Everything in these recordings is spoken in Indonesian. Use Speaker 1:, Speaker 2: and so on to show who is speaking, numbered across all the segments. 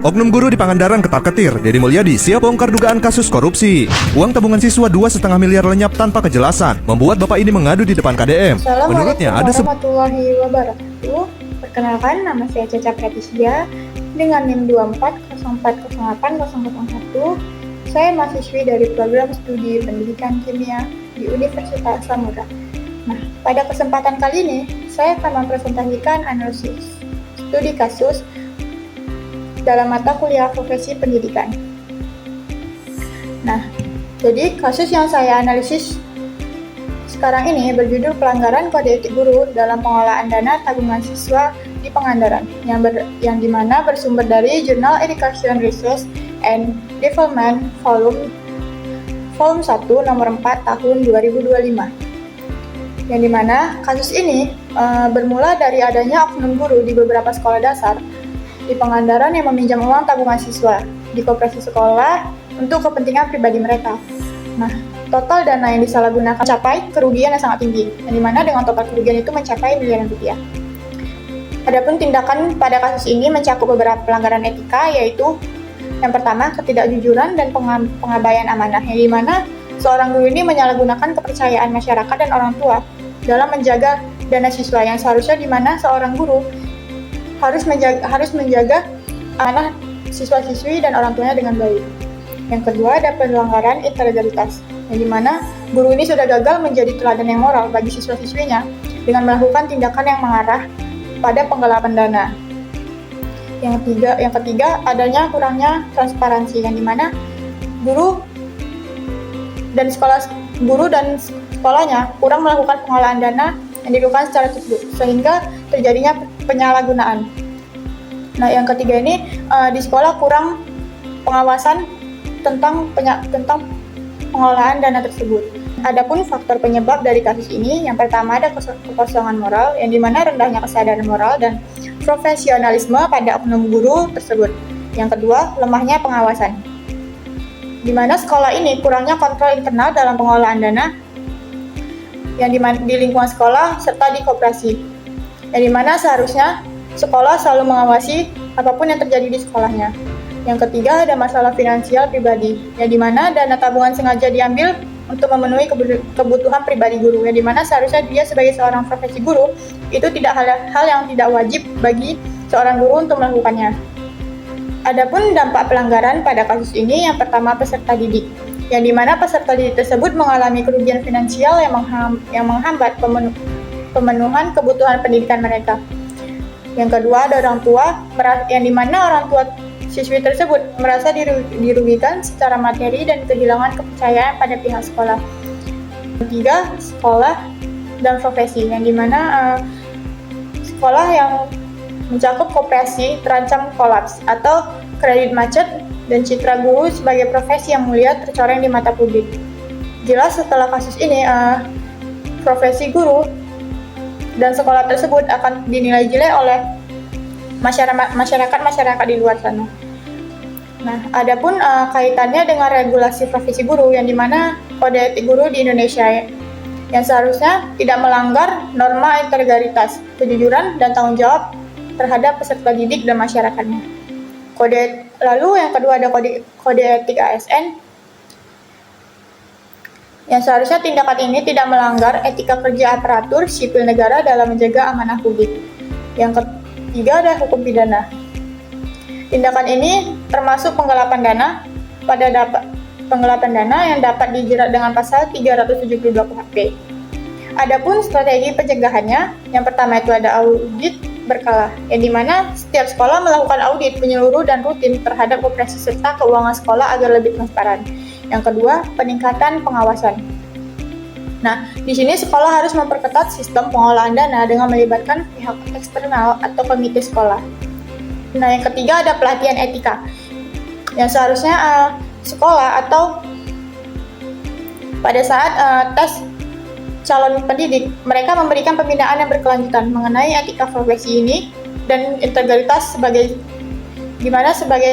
Speaker 1: Oknum guru di Pangandaran ketar-ketir. Deddy Mulyadi siap bongkar dugaan kasus korupsi. Uang tabungan siswa 2,5 miliar lenyap tanpa kejelasan, membuat bapak ini mengadu di depan KDM. Menurutnya ada
Speaker 2: warahmatullahi wabarakatuh. Perkenalkan, nama saya Caca Pratisia dengan NIM 240408001. Saya mahasiswi dari program studi pendidikan kimia di Universitas Samudra. Nah, pada kesempatan kali ini saya akan mempresentasikan analisis studi kasus dalam mata kuliah profesi pendidikan. Nah, jadi kasus yang saya analisis sekarang ini berjudul pelanggaran kode etik guru dalam pengelolaan dana tabungan siswa di Pangandaran, yang dimana bersumber dari Jurnal Education Research and Development Volume 1 nomor 4 tahun 2025. Yang dimana kasus ini bermula dari adanya oknum guru di beberapa sekolah dasar di Pangandaran yang meminjam uang tabungan siswa di koperasi sekolah untuk kepentingan pribadi mereka. Nah, total dana yang disalahgunakan mencapai kerugian yang sangat tinggi, yang dimana dengan total kerugian itu mencapai miliaran rupiah. Adapun tindakan pada kasus ini mencakup beberapa pelanggaran etika, yaitu yang pertama, ketidakjujuran dan pengabaian amanah, yang dimana seorang guru ini menyalahgunakan kepercayaan masyarakat dan orang tua dalam menjaga dana siswa, yang seharusnya dimana seorang guru harus menjaga amanah siswa-siswi dan orang tuanya dengan baik. Yang kedua, ada pelanggaran integritas, yang dimana guru ini sudah gagal menjadi teladan yang moral bagi siswa-siswinya dengan melakukan tindakan yang mengarah pada penggelapan dana. Yang ketiga, adanya kurangnya transparansi, yang dimana guru dan sekolahnya kurang melakukan pengelolaan dana yang dilakukan secara tersebut, sehingga terjadinya penyalahgunaan. Nah, yang ketiga ini di sekolah kurang pengawasan tentang pengelolaan dana tersebut. Adapun faktor penyebab dari kasus ini, yang pertama ada kekosongan moral, yang dimana rendahnya kesadaran moral dan profesionalisme pada oknum guru tersebut. Yang kedua, lemahnya pengawasan, di mana sekolah ini kurangnya kontrol internal dalam pengelolaan dana yang di lingkungan sekolah serta di koperasi, yang dimana seharusnya sekolah selalu mengawasi apapun yang terjadi di sekolahnya. Yang ketiga, ada masalah finansial pribadi, yang dimana dana tabungan sengaja diambil untuk memenuhi kebutuhan pribadi guru, yang dimana seharusnya dia sebagai seorang profesi guru itu tidak hal yang tidak wajib bagi seorang guru untuk melakukannya. Adapun dampak pelanggaran pada kasus ini, yang pertama peserta didik, yang dimana peserta didik tersebut mengalami kerugian finansial yang menghambat pemenuhan kebutuhan pendidikan mereka. Yang kedua, ada orang tua, yang dimana orang tua siswi tersebut merasa dirugikan secara materi dan kehilangan kepercayaan pada pihak sekolah. Ketiga, sekolah dan profesi, yang dimana sekolah yang mencakup koperasi terancam kolaps atau kredit macet, dan citra guru sebagai profesi yang mulia tercoreng di mata publik. Jelas setelah kasus ini, profesi guru dan sekolah tersebut akan dinilai jelek oleh masyarakat di luar sana. Nah, adapun kaitannya dengan regulasi profesi guru, yang dimana kode etik guru di Indonesia yang seharusnya tidak melanggar norma integritas, kejujuran, dan tanggung jawab terhadap peserta didik dan masyarakatnya. Lalu yang kedua ada kode etik ASN, yang seharusnya tindakan ini tidak melanggar etika kerja aparatur sipil negara dalam menjaga amanah publik. Yang ketiga ada hukum pidana. Tindakan ini termasuk penggelapan dana yang dapat dijerat dengan pasal 372 KUHP. Adapun strategi pencegahannya, yang pertama itu ada audit berkala, yang dimana setiap sekolah melakukan audit menyeluruh dan rutin terhadap operasi serta keuangan sekolah agar lebih transparan. Yang kedua, peningkatan pengawasan. Nah, di sini sekolah harus memperketat sistem pengelolaan dana dengan melibatkan pihak eksternal atau komite sekolah. Nah, yang ketiga ada pelatihan etika, yang seharusnya sekolah atau pada saat tes calon pendidik, mereka memberikan pembinaan yang berkelanjutan mengenai etika profesi ini dan integritas sebagai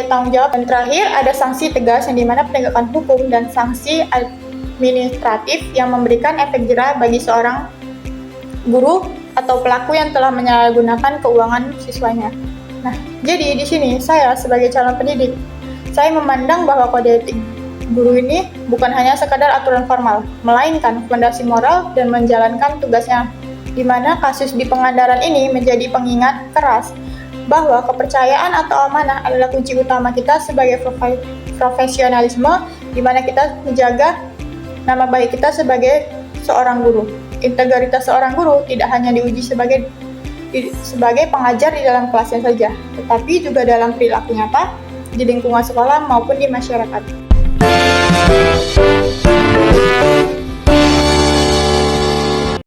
Speaker 2: tanggung jawab. Dan terakhir ada sanksi tegas, yang dimana penegakan hukum dan sanksi administratif yang memberikan efek jera bagi seorang guru atau pelaku yang telah menyalahgunakan keuangan siswanya. Nah, jadi di sini saya sebagai calon pendidik, saya memandang bahwa kode etik guru ini bukan hanya sekadar aturan formal, melainkan fondasi moral dan menjalankan tugasnya, di mana kasus di Pangandaran ini menjadi pengingat keras bahwa kepercayaan atau amanah adalah kunci utama kita sebagai profesionalisme, di mana kita menjaga nama baik kita sebagai seorang guru. Integritas seorang guru tidak hanya diuji sebagai pengajar di dalam kelasnya saja, tetapi juga dalam perilaku nyata di lingkungan sekolah maupun di masyarakat.